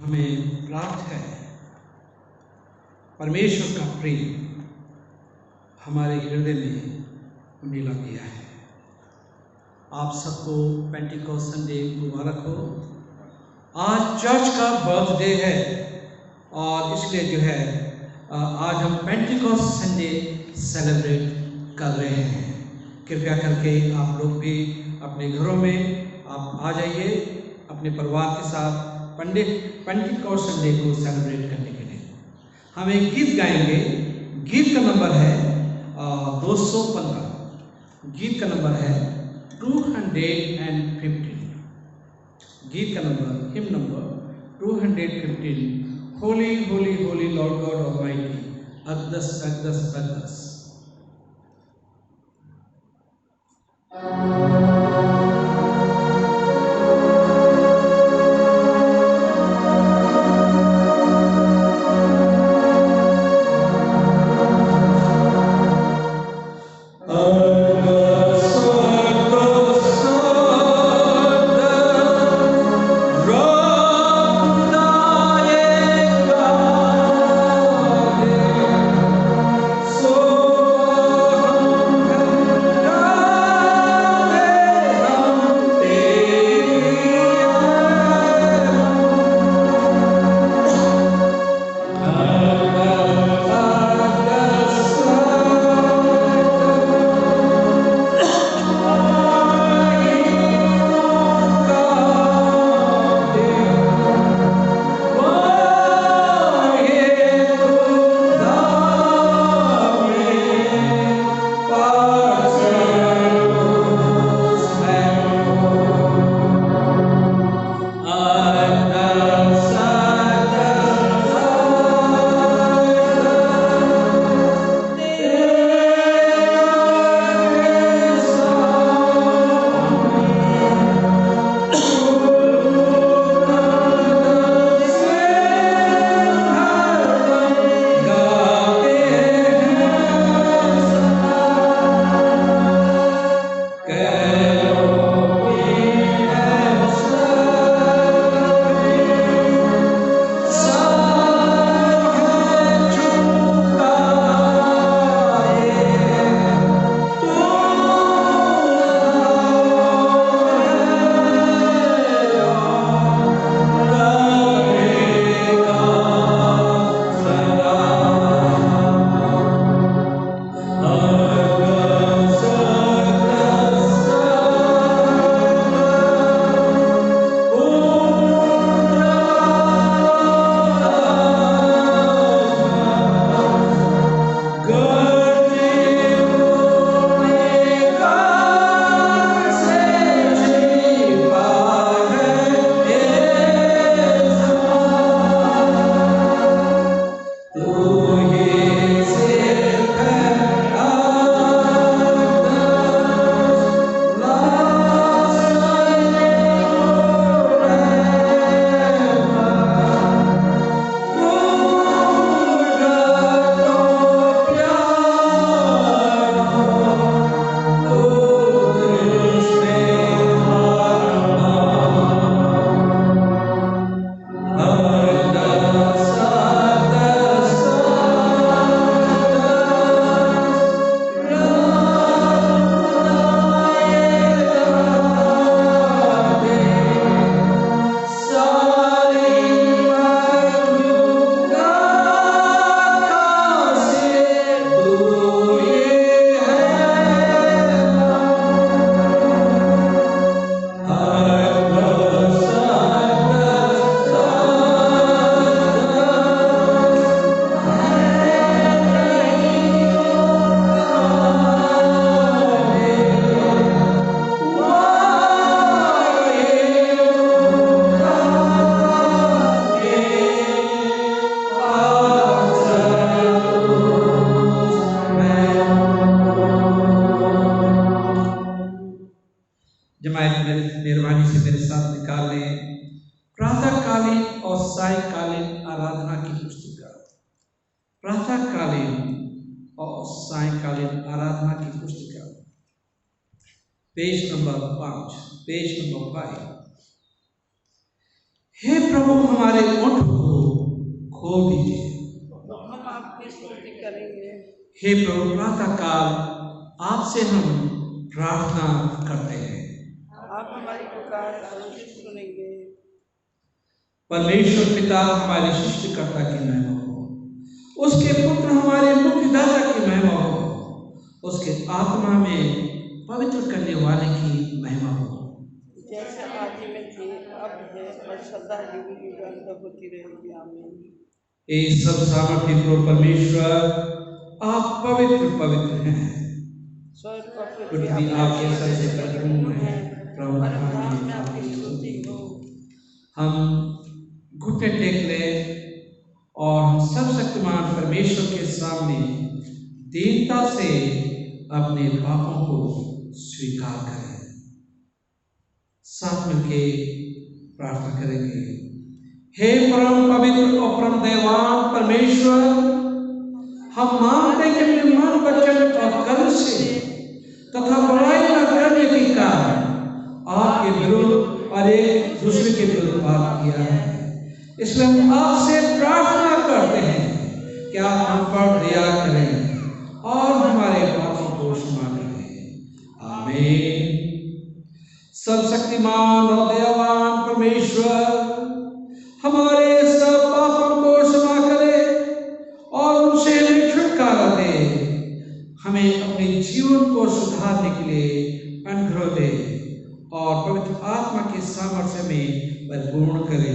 हमें प्राप्त है। परमेश्वर का प्रेम हमारे हृदय में मिला दिया है। आप सबको पेंटिकॉस्ट संडे मुबारक हो। आज चर्च का बर्थडे है और इसलिए जो है आज हम पेंटिकॉस्ट संडे सेलिब्रेट कर रहे हैं। कृपया करके आप लोग भी अपने घरों में आप आ जाइए अपने परिवार के साथ पेंटिकॉस्ट संडे को सेलिब्रेट करने के लिए। हम एक गीत गाएंगे। गीत का नंबर है 215। गीत का नंबर है 215। गीत का number hymn number 215। Holy holy holy lord god almighty. अक़दस अक़दस अक़दस। सायंकालीन आराधना की पुस्तिका पेज नंबर 5। हे प्रभु, हमारे ओंठों हे प्रभु, प्रातः काल आपसे हम प्रार्थना करते हैं। आप हमारी पुकार अवश्य सुनेंगे। परमेश्वर पिता हमारे सृष्टिकर्ता की महिमा हो, उसके पुत्र हमारे मुक्तिदाता की महिमा हो, उसके आत्मा में पवित्र करने वाले की महिमा हो, जैसे आदि में थी, अब है और सदा युग युगांत होती रहेगी। आमीन। हे सब सामर्थ्य प्रभु परमेश्वर, आप पवित्र पवित्र हैं। स्वर्ग और पृथ्वी आपके सर से परिपूर्ण है, प्रभु में आपकी स्तुति हो। हम घुटने टेक लें और हम सर्वशक्तिमान परमेश्वर के सामने दीनता से अपने पापों को स्वीकार करें। साथ मिलके प्रार्थना करेंगे। हे परम पवित्र और परम दयावान परमेश्वर, हम मानते हैं कि अपने मन, वचन और कर्म से तथा बुराई न करने के कारण आपके विरुद्ध और एक दूसरे के विरुद्ध पाप किया है। इसलिए हम आपसे प्रार्थना करते हैं कि आप हम पर दया करें और हमारे पापों को क्षमा करें। आमीन। सर्वशक्तिमान और दयावान परमेश्वर हमारे सब पापों को क्षमा करे और उनसे हमें छुटकारा दे, हमें अपने जीवन को सुधारने के लिए अनुग्रह दे और पवित्र आत्मा के सामर्थ्य में परिपूर्ण करे।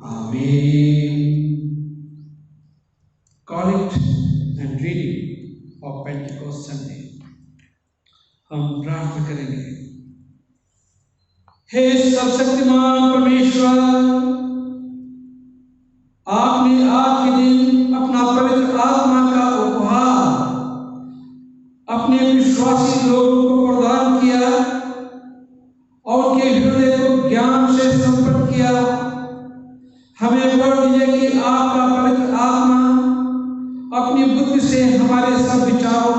आमीन। Collect and reading of Pentecost Sunday। हम प्रार्थना करेंगे। हे सर्वशक्तिमान परमेश्वर, आपने आज के दिन अपना पवित्र आत्मा का उपहार अपने विश्वासी लोगों को प्रदान किया और उनके हृदय को ज्ञान से संपन्न किया। हमें वर दीजिए कि आपका पवित्र आत्मा अपनी बुद्धि से हमारे सब विचारों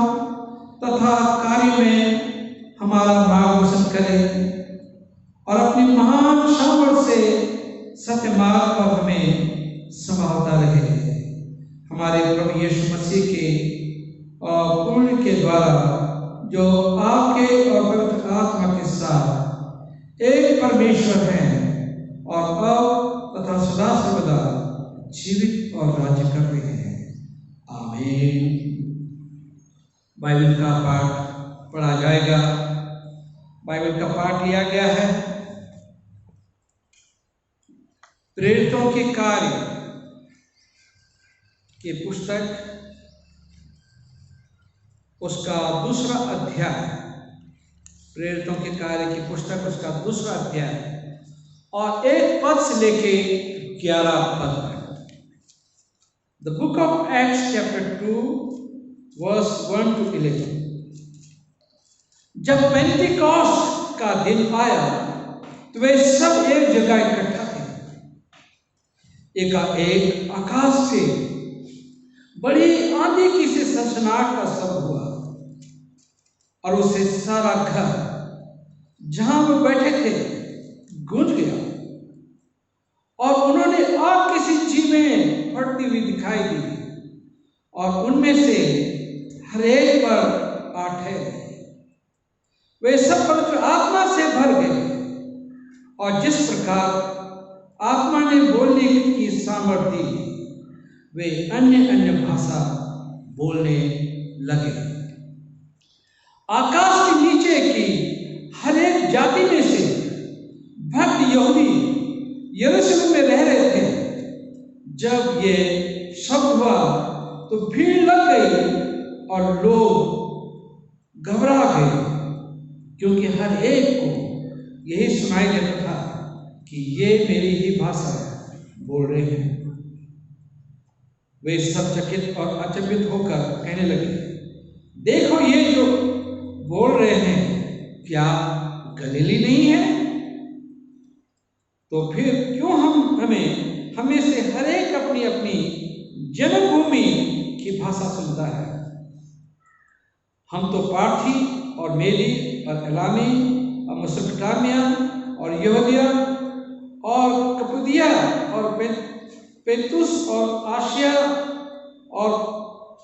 तथा कार्य में हमारा मार्गदर्शन करे और अपनी महान सामर्थ्य से सत्य मार्ग पर हमें संभालता रहे। हमारे प्रभु यीशु मसीह के पुण्य के द्वारा जो आपके और पवित्र आत्मा के साथ एक परमेश्वर हैं और अब तथा सदा सर्वदा जीवित और राज्य कर रहे हैं। आमीन। बाइबल का पाठ पढ़ा जाएगा। बाइबल का पाठ लिया गया है प्रेरितों के कार्य की पुस्तक, उसका दूसरा अध्याय। प्रेरितों के कार्य की पुस्तक उसका दूसरा अध्याय और 1 पद से लेके 11 पद तक। The book of Acts chapter 2 verse 1 to 11। जब पेंटिकॉस्ट का दिन आया तो वे सब एक जगह इकट्ठा थे। एकाएक आकाश से बड़ी आंधी की से सनसनाहट का शब्द हुआ और उससे सारा घर जहां वो बैठे थे गूंज गया और उन्होंने आग की सी चीखें फटती हुई दिखाई दी और उनमें से हर एक पर आ ठहरे। वे सब पवित्र आत्मा से भर गए और जिस प्रकार आत्मा ने बोलने की सामर्थ्य दी वे अन्य अन्य भाषा बोलने लगे। आकाश के नीचे की हर एक जाति में से भक्त यहूदी यरूशलेम में रह रहे थे। जब ये शब्द हुआ तो भीड़ लग गई और लोग घबरा गए, क्योंकि हर एक को यही सुनाई देता था कि ये मेरी ही भाषा बोल रहे हैं। वे सब चकित और अचंभित होकर कहने लगे, देखो ये जो बोल रहे हैं क्या गलीली नहीं है? तो फिर क्यों हमें से हर एक अपनी अपनी जन्मभूमि की भाषा सुनता है? हम तो पार्थी और मेदी और एलामी और मेसोपोटामिया और यहूदिया और कप्पदोकिया और पेंतुस और आसिया और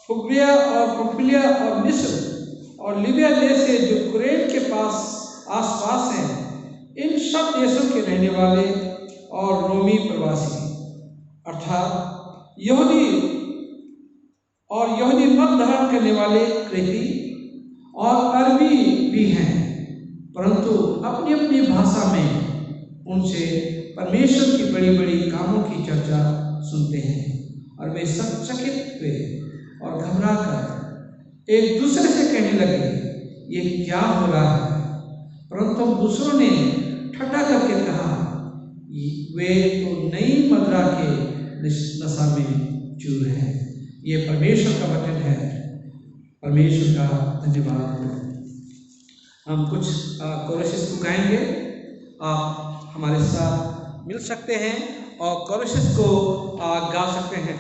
फुग्रिया और पंफिलिया और मिस्र और लीबिया देश से जो कुरैन के पास आसपास हैं, इन सब देशों के रहने वाले और रोमी प्रवासी अर्थात यहूदी और यहूदी मत धारण करने वाले क्रेती और अरबी भी हैं, परंतु अपनी अपनी भाषा में उनसे परमेश्वर की बड़ी बड़ी कामों की चर्चा सुनते हैं और वे सब चकित हुए और घबरा कर एक दूसरे से कहने लगे, ये क्या हो रहा है? परंतु दूसरों ने ठट्ठा करके कहा, वे तो नई मदिरा के नशा में चूर है। ये परमेश्वर का वचन है। परमेश्वर का धन्यवाद हो। हम कुछ कोरसेस को गाएंगे। आप हमारे साथ मिल सकते हैं और कोरसेस को गा सकते हैं।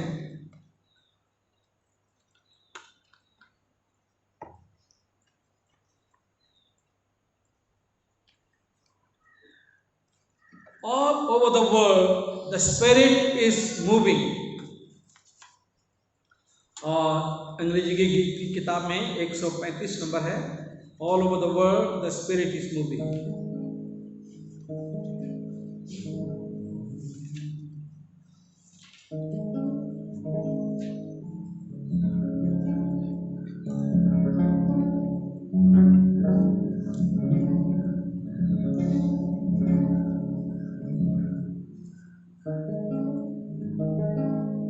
All over the world, the Spirit is moving. और अंग्रेजी की किताब में 135 नंबर है। All over the world, the Spirit is moving.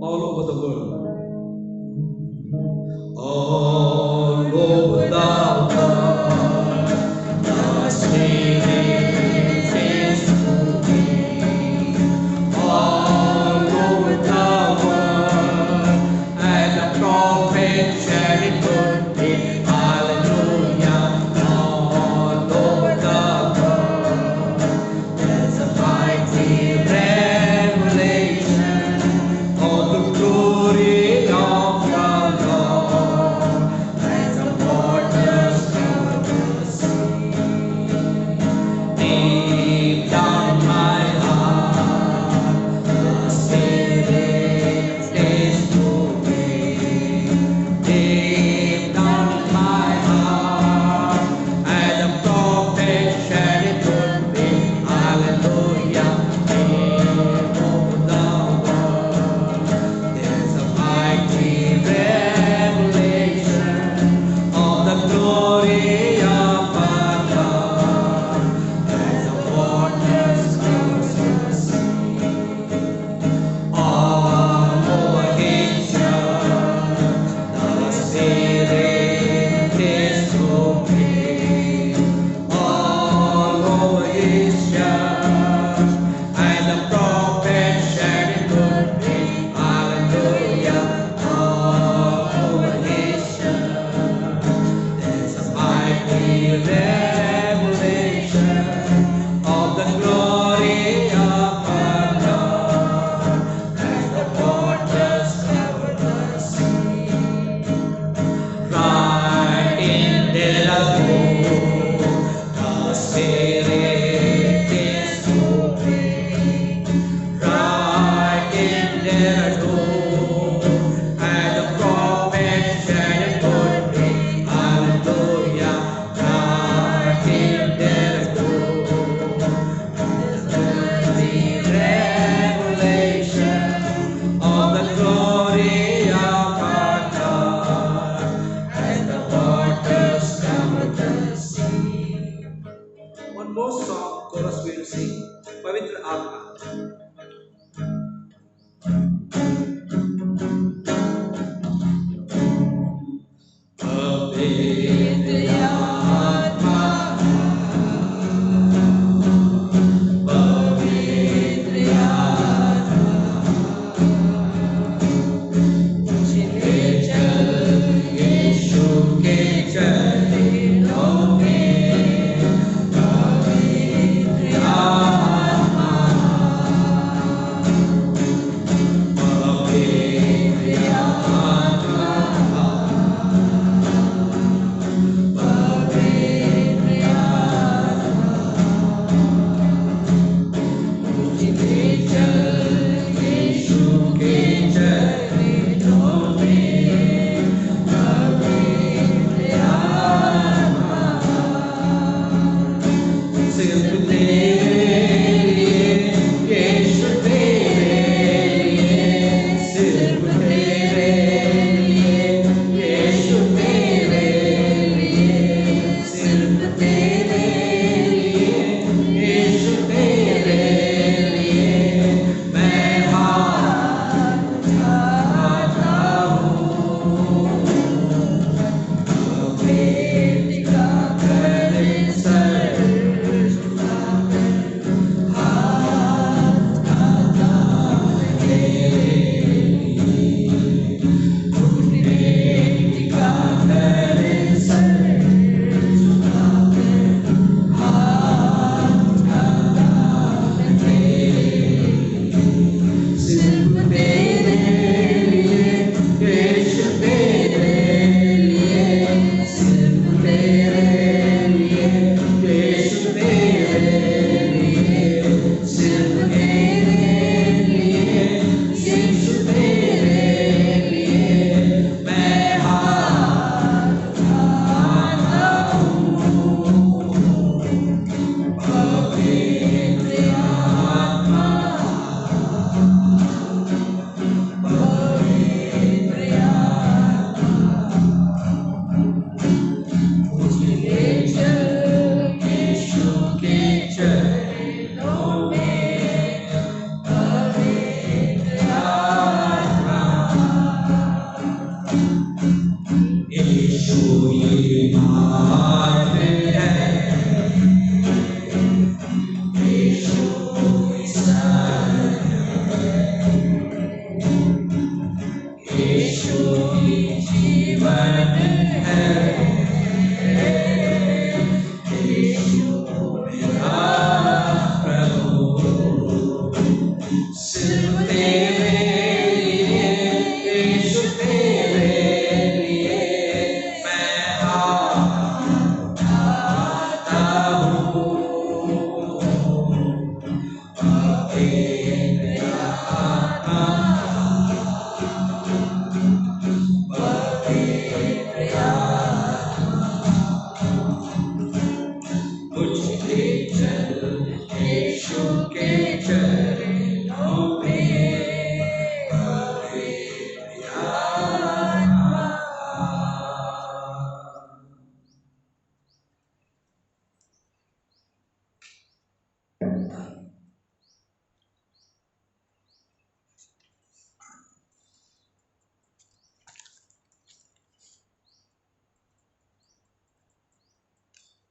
All over the world. All over the world, the Spirit is moving. All over the world, and the trumpet shall it put in. Hallelujah. All over the world, there's a mighty revelation of the glory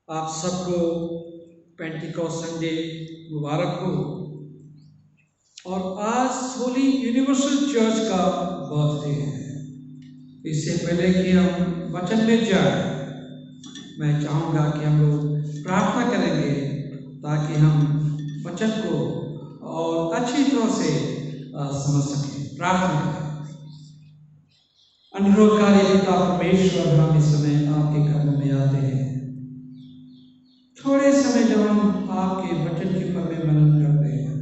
आप सबको Pentecost Sunday मुबारक हो। और आज Holi universal church का birthday है। इससे पहले कि हम वचन में जाए, मैं चाहूँगा कि हम लोग प्रार्थना करेंगे ताकि हम वचन को और अच्छी तरह से समझ सकें। प्रार्थना करें। अनुरोधकारी पिता परमेश्वर, हम इस समय आपके कदमों में आते हैं। थोड़े समय जब हम आपके वचन के पर में मनन करते हैं,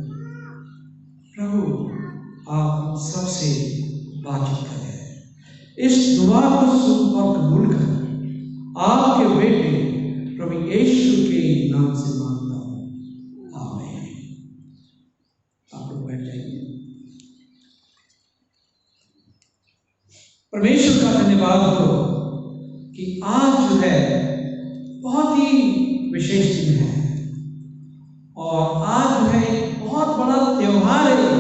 प्रभु आप हम सबसे बातचीत करें। इस दुआ को सुन और कबूल कर आपके बेटे प्रभु यीशु के नाम से मांगता हूँ, आमीन। आप लोग बैठ जाइए। परमेश्वर का धन्यवाद हो कि आज जो है बहुत ही विशेष दिन है और आज जो है एक बहुत बड़ा त्योहार है।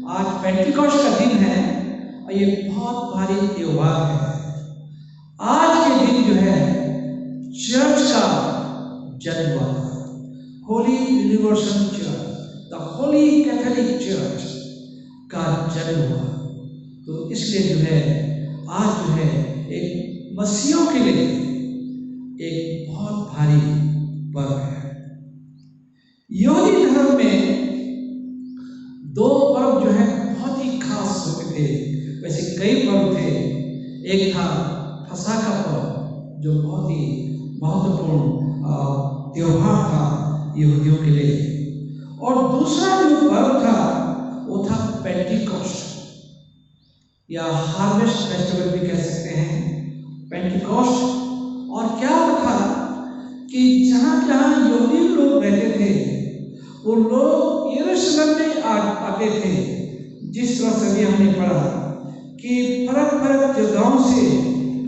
आज पेंटिकॉस्ट का दिन है और ये बहुत भारी त्योहार है। आज के दिन जो है चर्च का जन्म हुआ था। Holi universal church, the Holi Catholic church का जन्म हुआ। तो इसलिए जो है आज जो है एक मसीहों के लिए एक बहुत भारी पर्व है। यहूदी धर्म में दो पर्व जो है बहुत ही खास होते थे। वैसे कई पर्व थे। एक था फसह का पर्व जो बहुत ही महत्वपूर्ण त्योहार था यहूदियों के लिए, और दूसरा जो पर्व था वो था पेंटिकॉस्ट या हार्वेस्ट फेस्टिवल भी कह सकते हैं, पेंटिकॉस्ट। और क्या था कि जहाँ जहाँ यहूदी लोग रहते थे वो लोग यरूशलेम में आते थे। जिस तरह से भी हमने पढ़ा कि फरक फरक जगहों से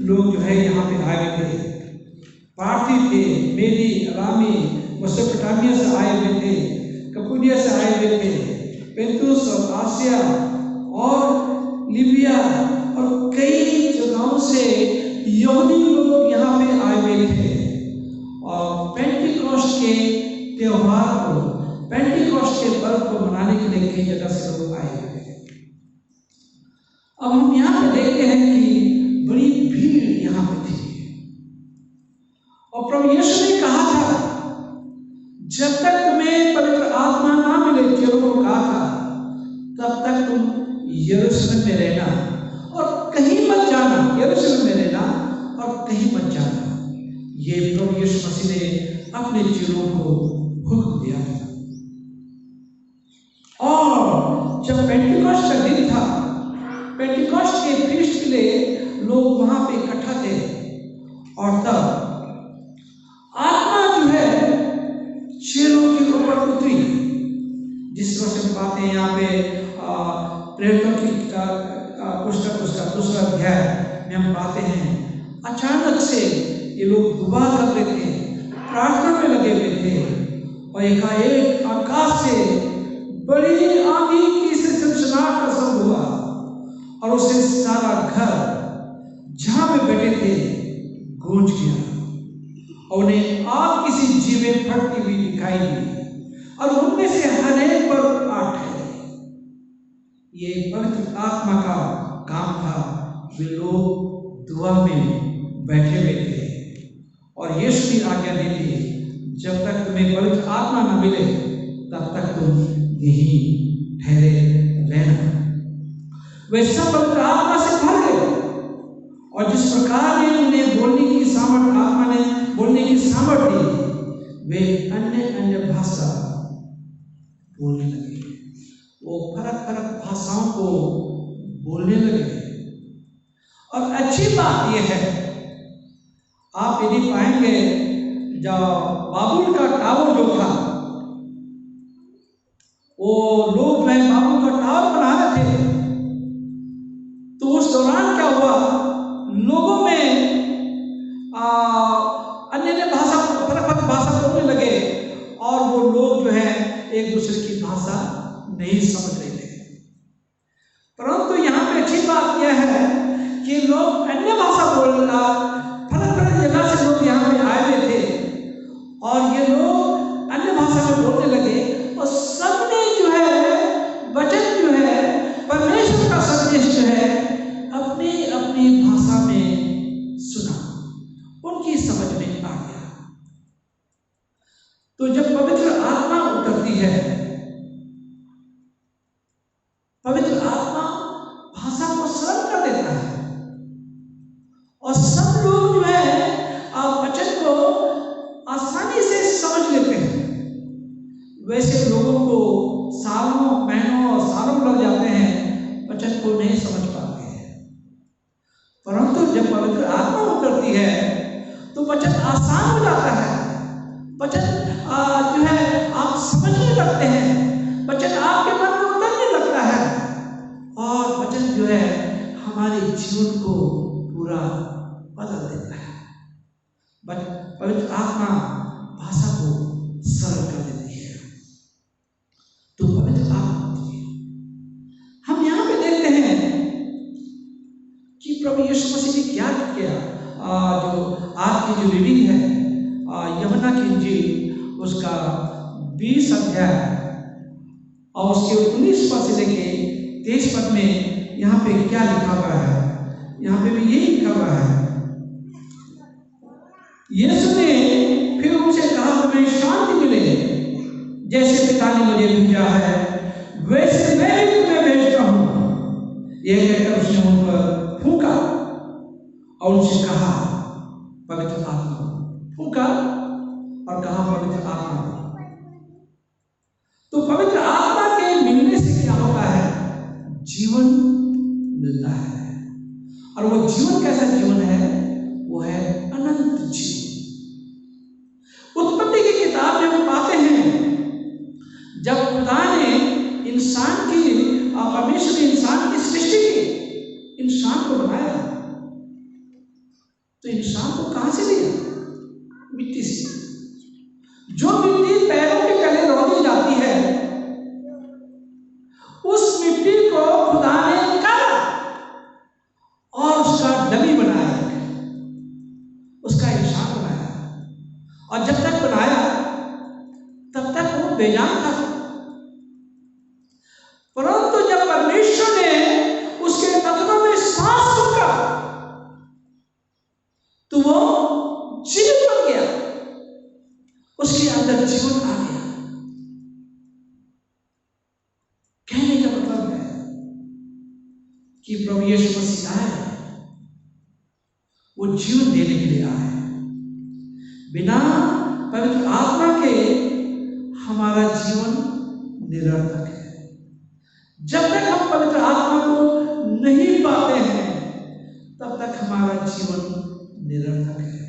लोग जो है यहाँ पे आए थे। पार्थी थे, मेदी, अरामी, मेसोपोटामिया से आए हुए थे, कपुडिया से आए हुए थे, पेंतुस और आसिया और लीबिया और कई जगहों से यहूदी लोग यहाँ पे आए हुए थे। और पेंटिकॉस्ट के त्योहार को, पेंटिकॉस्ट के पर्व को मनाने के लिए कई जगह से लोग आए हुए थे। अब हम यहाँ पे देखते हैं कि बड़ी भीड़ यहाँ पे थी और प्रभु यीशु ने कहा था जब तक तुम्हें पवित्र आत्मा ना मिले, चेलों को कहा था, तब तक तुम यरूशलेम में रहना और कहीं मत जाना। यरूशलेम में रहना और कहीं मत जाना। ये प्रभु यीशु मसीह ने अपने चेलों को हुक्म दिया था। और जब पेंटिकॉस्ट का दिन था, पेंटिकॉस्ट के फीस्ट के लिए लोग वहां पे इकट्ठा थे और तब आत्मा जो है चेलों के ऊपर उतरी। जिस तरह से पाते हैं यहाँ पे प्रेरितों की पुस्तक उसका दूसरा अध्याय में हम पाते हैं, अचानक से ये लोग दुआ कर रहे थे, प्रार्थना में लगे हुए थे और एकाएक आकाश से बड़ी आंधी की से सनसनाहट का शब्द हुआ और उससे सारा घर जहां पे बैठे थे गूंज गया और उन्हें आग किसी जीवें फटती हुई दिखाई दी और उनमें से हर एक पर आठ है। ये पवित्र आत्मा का काम था। वे लोग दुआ में बैठे हुए थे और यीशु की आज्ञा दी थी, जब तक तुम्हें पवित्र आत्मा न मिले तब तक तुम यहीं ठहरे रहना। वे सब पवित्र आत्मा से भर गए और जिस प्रकार ने उन्हें बोलने की सामर्थ, आत्मा ने बोलने की सामर्थ दी, वे अन्य अन्य भाषा बोलने लगे। वो फरक फरक भाषाओं को बोलने लगे। और अच्छी बात यह है, आप यदि पाएंगे जब बाबुल का टावर जो था, वो लोग जो है बाबुल का टावर बना रहे थे, तो उस दौरान क्या हुआ, लोगों में अन्य भाषा, फरक फरक भाषा बोलने लगे और वो लोग जो है एक दूसरे की भाषा नहीं समझ रहे थे। परंतु यहाँ पे अच्छी बात यह है कि लोग अन्य भाषा बोलना, फरक फरक जगह से लोग यहाँ पे आए हुए थे महीनों और सालों लग जाते हैं वचन को नहीं समझ पाते हैं, परंतु जब पवित्र आत्मा उतरती है तो वचन आसान हो जाता है। वचन जो है आप समझने लगते हैं, वचन आपके मन में उतरने लगता है और वचन जो है हमारे जीवन को पूरा बदल देता है। पवित्र आत्मा भाषा को सरल कर देती है। तो पवित्र आत्मा होती है। हम यहाँ पे देखते हैं कि प्रभु यीशु मसीह ने क्या किया। जो आज की जो रीडिंग है यूहन्ना की इंजील उसका 20 अध्याय और उसके 19 पद से लेके 23 पद में यहाँ पे क्या लिखा हुआ है। यहाँ पे भी यही लिखा हुआ है। यीशु ने फिर उनसे कहा तुम्हें शांति मिले, जैसे पिता ने मुझे भेजा है वैसे मैं भी तुम्हें भेजता हूँ। यह कहकर उसने उन पर फूंका और उनसे कहा पवित्र आत्मा, फूंका और कहा पवित्र आत्मा। तो पवित्र आत्मा के मिलने से क्या होता है, जीवन मिलता है। और वो जीवन कैसा जीवन है, वो है अनंत जीवन। उत्पत्ति की किताब में हम पाते हैं जब खुदा ने इंसान की परमेश्वर ने इंसान की सृष्टि की, इंसान को बनाया, तो इंसान को कहां से लिया, मिट्टी से। जो मिट्टी पैरों के तले रौंदी जाती है उस मिट्टी को खुदा ने निकाला और उसका डमी बनाया, उसका इंसान बनाया। और जब तक बनाया तब तक वो बेजान था, परंतु जब परमेश्वर ने उसके नथनों में सांस फूंका तो वो जीवित बन गया, उसके अंदर जीवन आ गया। कहने का मतलब है कि प्रभु यीशु मसीह आए, वो जीवन देने के लिए आए। बिना पवित्र आत्मा के हमारा जीवन निरर्थक है। जब तक हम पवित्र आत्मा को नहीं पाते हैं तब तक हमारा जीवन निरर्थक है।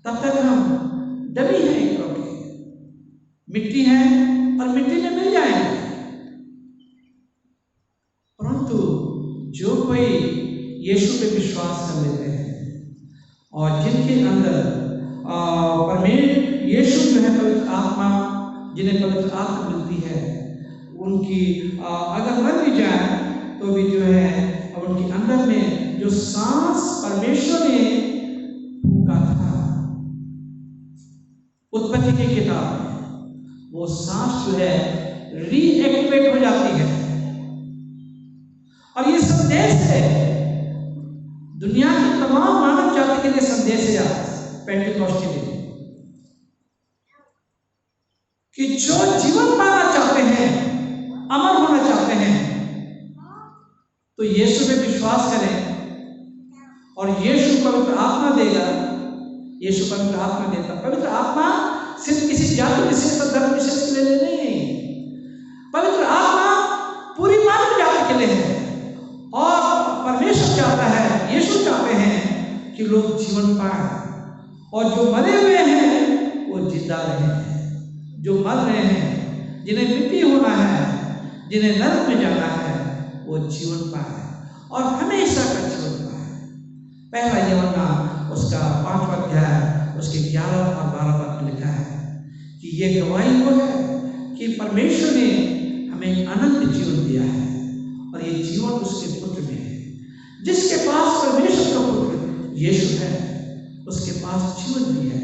तब तक हम डमी हैं, क्योंकि मिट्टी है और मिट्टी में मिल जाएंगे। परंतु जो कोई यीशु पे विश्वास कर लेते हैं और जिनके अंदर परमेश्वर यीशु जो है पवित्र आत्मा, जिन्हें पवित्र आत्मा मिलती है, उनकी अगर मर भी जाए तो भी जो है उनके अंदर में जो सांस परमेश्वर ने फूंका था उत्पत्ति की किताब में, वो सांस जो है रीएक्टिवेट हो जाती है। और ये संदेश है दुनिया की तमाम मानव जाति के लिए, संदेश है पेंटिकॉस्ट के लिए कि जो जीवन पाना चाहते हैं, अमर होना चाहते हैं, तो यीशु पे विश्वास करें और यीशु पवित्र आत्मा देगा। यीशु पवित्र आत्मा देता। पवित्र आत्मा सिर्फ किसी जाति विशेष और धर्म विशेष के लिए नहीं, पवित्र आत्मा पूरी मानव जाति के लिए है। और परमेश्वर चाहता है, यीशु चाहते हैं कि लोग जीवन पाएं और जो मरे हुए हैं वो जिंदा रहे हैं। जो मर रहे हैं, जिन्हें मिट्टी होना है, जिन्हें नरक में जाना है, वो जीवन पाए और हमेशा का जीवन पाए। पहला यूहन्ना उसका 5वां अध्याय उसके 11 और 12 पद में लिखा है कि ये गवाही वो है कि परमेश्वर ने हमें अनंत जीवन दिया है और ये जीवन उसके पुत्र में है। जिसके पास परमेश्वर का पुत्र यीशु है उसके पास जीवन भी है,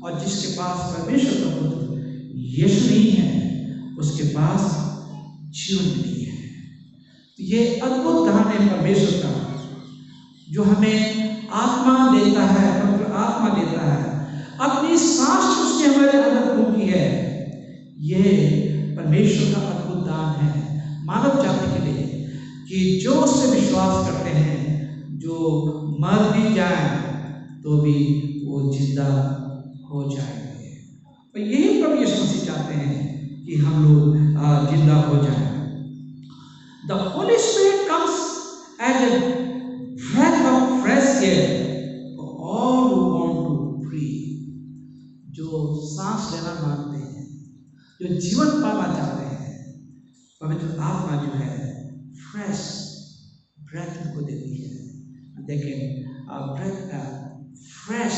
और जिसके पास परमेश्वर का पुत्र यीशु नहीं है उसके पास जीवन नहीं है। तो ये अद्भुत दान है परमेश्वर का, जो हमें आत्मा देता है, पवित्र आत्मा देता है, अपनी सांस उसने हमारे अंदर फूंकी है। ये परमेश्वर का अद्भुत दान है मानव जाति के लिए कि जो उससे विश्वास करते हैं, जो मर भी जाए तो भी वो जिंदा हो जाएंगे। और यही प्रभु यीशु मसीह चाहते हैं कि हम लोग जिंदा हो जाएं। लेना मांगते हैं, जो जीवन पाना चाहते हैं, पवित्र आत्मा जो है फ्रेश ब्रेथ उनको देती है। देखें ब्रेथ का फ्रेश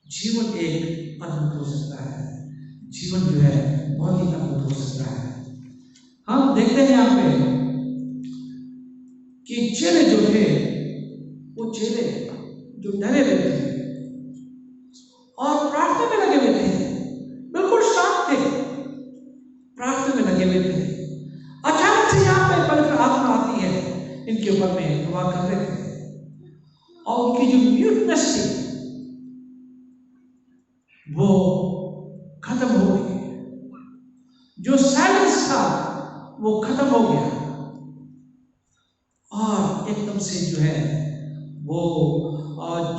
जीवन एक अद्भुत हो सकता है, जीवन जो है बहुत ही अद्भुत हो सकता है। हम देखते हैं यहाँ पे कि चेले जो थे, वो चेले जो डरे हुए थे और प्रार्थना में लगे हुए थे, बिल्कुल शांत थे, प्रार्थना में लगे हुए थे। अचानक से यहाँ पे पवित्र आत्मा आती है, इनके ऊपर में दुआ कर रहे थे और उनकी जो म्यूटनेस थी वो खत्म हो गई, जो साइलेंस था वो खत्म हो गया और एकदम से जो है वो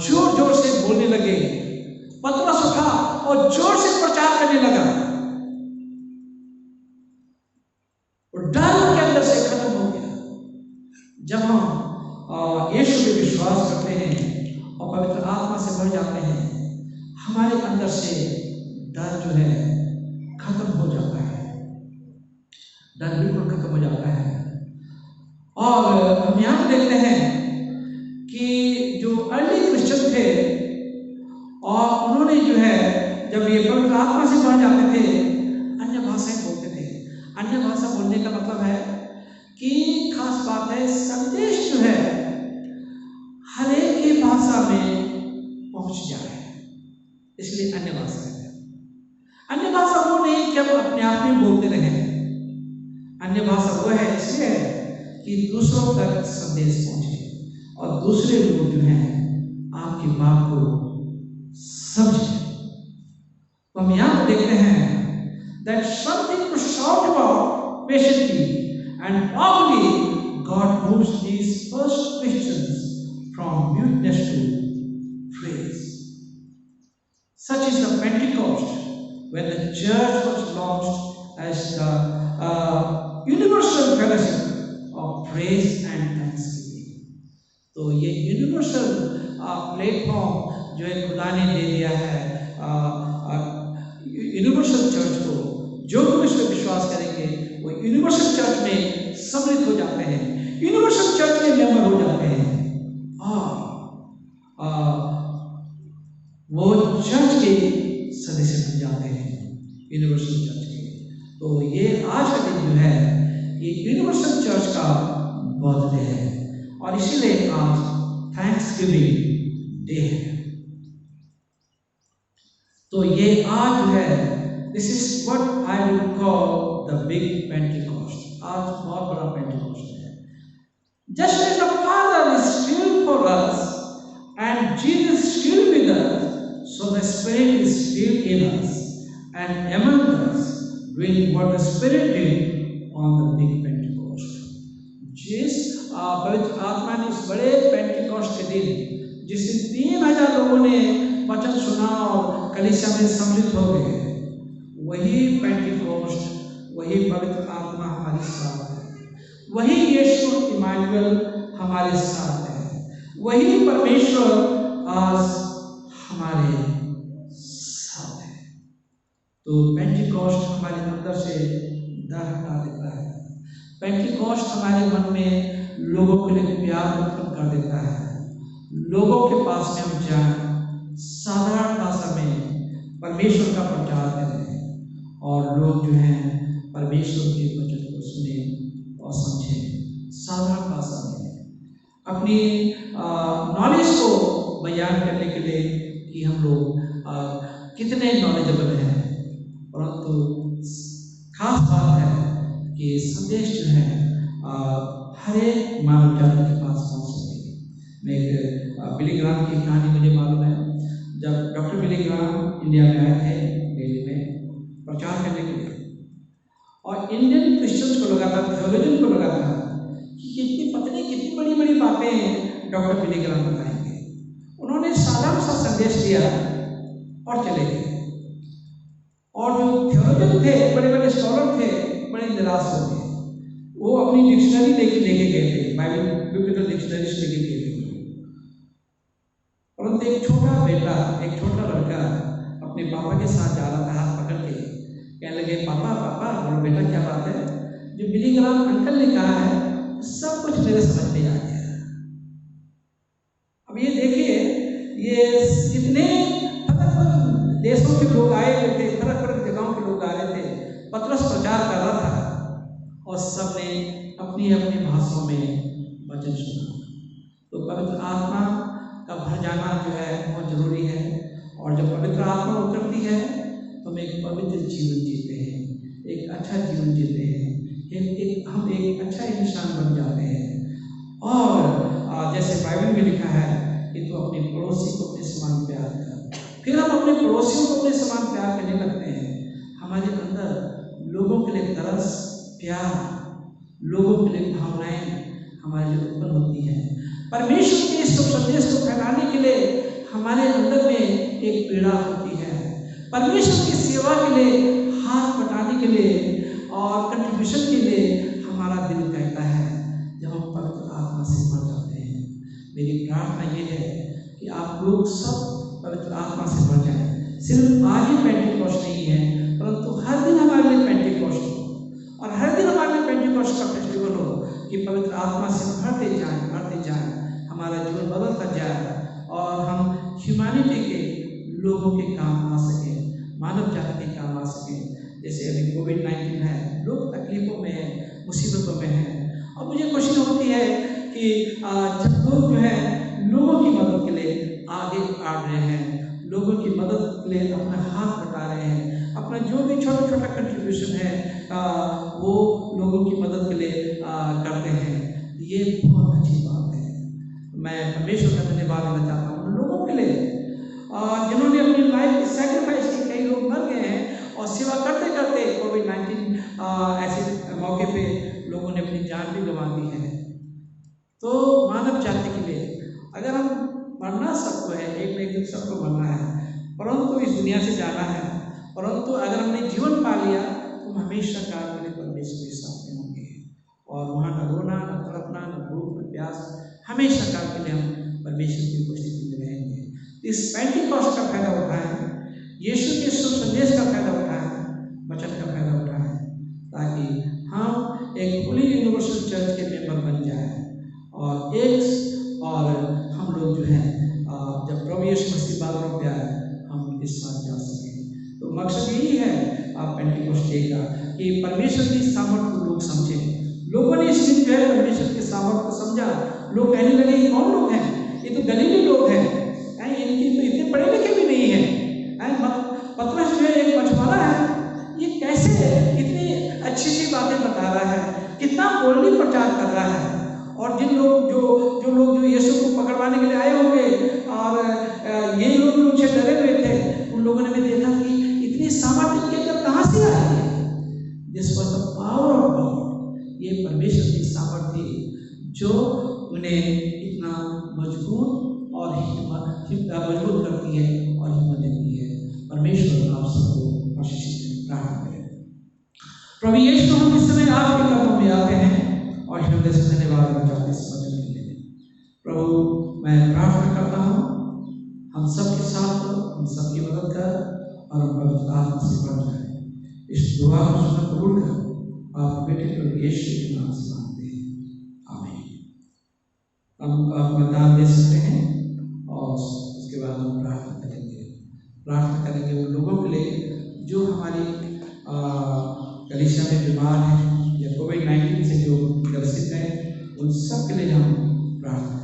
जोर जोर से बोलने लगे। पतरस उठा और जोर से प्रचार करने लगा और डर उनके अंदर से खत्म हो गया। जब हम यीशु पे विश्वास करते हैं और पवित्र आत्मा से भर जाते हैं, हमारे अंदर से डर जो है खत्म हो जाता है, डर बिल्कुल खत्म हो जाता है। और हम यहाँ देखते हैं कि जो अर्ली क्रिश्चियन थे और उन्होंने जो है जब ये पवित्र आत्मा से भर जाते थे, अन्य भाषाएं बोलते थे। अन्य भाषा बोलने का मतलब है कि खास बात है, संदेश जो है हर एक की भाषा में पहुंच जाए, इसलिए अन्य भाषा है। अन्य भाषा वो नहीं कि हम अपने आप में बोलते रहे, अन्य भाषा वो है इसलिए कि दूसरों तक संदेश पहुंचे और दूसरे लोग जो हैं आपकी बात को समझे। तो हम यहाँ पर देखते हैं that something to shout about patiently and powerfully God moves these first Christians from muteness to praise. Such is the Pentecost, when the church was launched as the universal fellowship of praise and thanksgiving. तो ये universal platform जो है खुदा ने दे दिया है universal church को, जो लोग इस पर विश्वास करेंगे वो यूनिवर्सल चर्च में सम्मिलित हो जाते हैं, यूनिवर्सल चर्च के मेंबर हो जाते हैं और वो चर्च के सदस्य बन जाते हैं, यूनिवर्सल चर्च के। तो ये आज का दिन जो है ये यूनिवर्सल चर्च का बर्थडे है और इसीलिए आज थैंक्सगिविंग डे है। तो ये आज जो है this is what I will call the big Pentecost. आज बहुत बड़ा पेंटिकॉस्ट है। Just as the father is still for us and Jesus still with us, so the Spirit is still in us and among us, doing what the Spirit did on the big Pentecost. जिस पवित्र आत्मा ने इस बड़े Pentecost के दिन जिस 3000 लोगों ने वचन सुना और कलीसिया में सम्मिलित हो गए, वही पेंटिकॉस्ट, वही पवित्र आत्मा हमारे साथ है, वही यीशु इमानुएल हमारे साथ है, वही परमेश्वर आज हमारे साथ है। तो पेंटिकॉस्ट हमारे अंदर से डर हटा देता है, पेंटिकॉस्ट हमारे मन में लोगों के लिए प्यार उत्पन्न कर देता है। लोगों के पास में हम जाए, साधारण भाषा में परमेश्वर का प्रचार करें और लोग जो हैं परमेश्वर के वचन को सुने और समझें। साधारण भाषा में अपनी नॉलेज को बयान करने के लिए कि हम लोग कितने नॉलेजेबल हैं, परंतु खास बात है कि संदेश जो है हर एक मानव जाति के पास पहुँच सके। मैं एक बिली ग्राम की कहानी मुझे मालूम है। जब डॉक्टर बिली ग्राम इंडिया में आए थे दिल्ली में प्रचार करने के लिए, और इंडियन क्रिश्चियंस को लगा था, थियोलॉजियन को लगा था कि कितनी पत्नी कितनी बड़ी बड़ी बातें डॉक्टर बिली ग्राम बताएंगे। उन्होंने साधारण सा संदेश दिया और चले गए, और जो थियोलॉजियन थे, बड़े बड़े स्कॉलर थे, बड़े निराश हो गए। वो अपनी डिक्शनरी लेके गए थे, बाइबल बिब्लिकल डिक्शनरीज लेके गए थे, परंतु एक छोटा बेटा, एक छोटा लड़का अपने अपने पापा के साथ जा रहा था हाथ पकड़ के, कहने लगे पापा पापा। बोलो बेटा क्या बात है? जो बिली ग्राम अंकल ने कहा है सब कुछ मेरे समझ में आ गया। अब ये देखिए, ये कितने फर्क देशों के लोग आए हुए थे, फर्क फर्क जगहों के लोग आ रहे थे। पतरस प्रचार कर रहा था और सबने अपनी अपनी भाषाओं में वचन सुना। तो पवित्र आत्मा का भर जाना जो है बहुत जरूरी है। और जब पवित्र आत्मा उतरती है तो हम एक पवित्र जीवन जीते हैं, एक अच्छा जीवन जीते हैं, हम एक अच्छा इंसान बन जाते हैं। और जैसे बाइबल में लिखा है कि तू अपने पड़ोसी को अपने समान प्यार कर, फिर हम अपने पड़ोसियों को अपने समान प्यार करने लगते हैं। हमारे अंदर लोगों के लिए तरस, प्यार, लोगों के लिए भावनाएं हमारे लिए उत्पन्न होती हैं। परमेश्वर के इस संदेश को फैलाने के लिए हमारे अंदर में एक पीड़ा होती है। परमेश्वर की सेवा के लिए हाथ बटाने के लिए और कंट्रीब्यूशन के लिए हमारा दिल कहता है जब हम पवित्र आत्मा से भर जाते हैं। मेरी प्रार्थना ये है कि आप लोग सब पवित्र आत्मा से भर जाएं। सिर्फ आज ही पेंटिकॉस्ट नहीं है, परंतु हर दिन हमारे लिए पेंटिकॉस्ट हो और हर दिन हमारे लिए पेंटिकॉस्ट का फेस्टिवल हो कि पवित्र आत्मा से भरते जाएं, हमारा जीवन बदलता जाए और हम ह्यूमैनिटी के लोगों के काम आ सकें, मानव जाति के काम आ सकें। जैसे अभी कोविड-19 है, लोग तकलीफों में हैं, मुसीबतों में हैं, और मुझे खुशी होती है कि जब लोग जो है लोगों की मदद के लिए आगे आ रहे हैं, लोगों की मदद के लिए अपना हाथ बटा रहे हैं, अपना जो भी छोटा छोटा कंट्रीब्यूशन है वो लोगों की मदद के लिए करते हैं। ये बहुत अच्छी बात है। मैं परमेश्वर का धन्यवाद देना चाहता हूँ उन लोगों के लिए जिन्होंने अपनी लाइफ सैक्रिफाइस की। कई लोग मर गए हैं और सेवा करते करते कोविड-19 ऐसे मौके पे लोगों ने अपनी जान भी गंवा दी है। तो मानव जाति के लिए अगर हम मरना सबको है, एक न एक दिन सबको मरना है, परंतु इस दुनिया से जाना है, परंतु अगर हमने जीवन पा लिया तो हमेशा काल के लिए परमेश्वर के साथ में होंगे और वहाँ न रोना, न तड़पना, न भूख, न प्यास, हमेशा काल के लिए हम परमेश्वर की उपस्थिति में रहेंगे। इस पेंटिकॉस्ट का फायदा उठाएं, यीशु के शुभ संदेश का फायदा उठाएं, वचन का फायदा उठाएं, ताकि हम एक खुली यूनिवर्सल चर्च के मेंबर बन जाएं और हम लोग जो है जब प्रभु यीशु मसीह बादलों पे आए हम उनके साथ जा सकें। तो मकसद यही है आप पेंटिकॉस्ट डे का कि परमेश्वर की सामर्थ को लोग समझें। लोगों ने इस दिन जो है परमेश्वर की सामर्थ को समझा। लोग कहने लगे ये कौन लोग हैं? ये तो गलीली लोग हैं, इनकी तो इतने पढ़े लिखे भी नहीं है। पतरस जो है एक मछुआरा है, ये कैसे इतनी अच्छी सी बातें बता रहा है, कितना बोल्डली प्रचार कर रहा है। और जिन लोग जो यीशु को पकड़वाने के लिए आए होंगे और ये लोग उनसे डरे हुए थे, उन लोगों ने भी देखा कि इतनी सामर्थ्य के अंदर कहाँ से आ रही है। This was the power of God. ये परमेश्वर की सामर्थ्य जो उन्हें इतना मजबूत और मजबूत करती है और हिम्मत देती है। परमेश्वर आप सबको आशीष प्रार्थना करें। प्रभु यीशु, हम इस समय आपके कदमों में आते हैं और हृदय से धन्यवाद करना चाहते हैं इस वचन के लिए। प्रभु, मैं प्रार्थना करता हूँ हम सबके साथ हो, हम सबकी मदद कर और हम पवित्र आत्मा से बढ़ जाए। इस दुआ को सुनकर कबूल कर आप बेटे प्रभु यीशु के नाम से मांगते हैं, आमीन। हम अपना दान दे सकते हैं और उसके बाद हम प्रार्थना करेंगे उन लोगों के लिए जो हमारी कलीसिया में बीमार हैं या कोविड-19 से जो ग्रसित हैं, उन सब के लिए हम प्रार्थना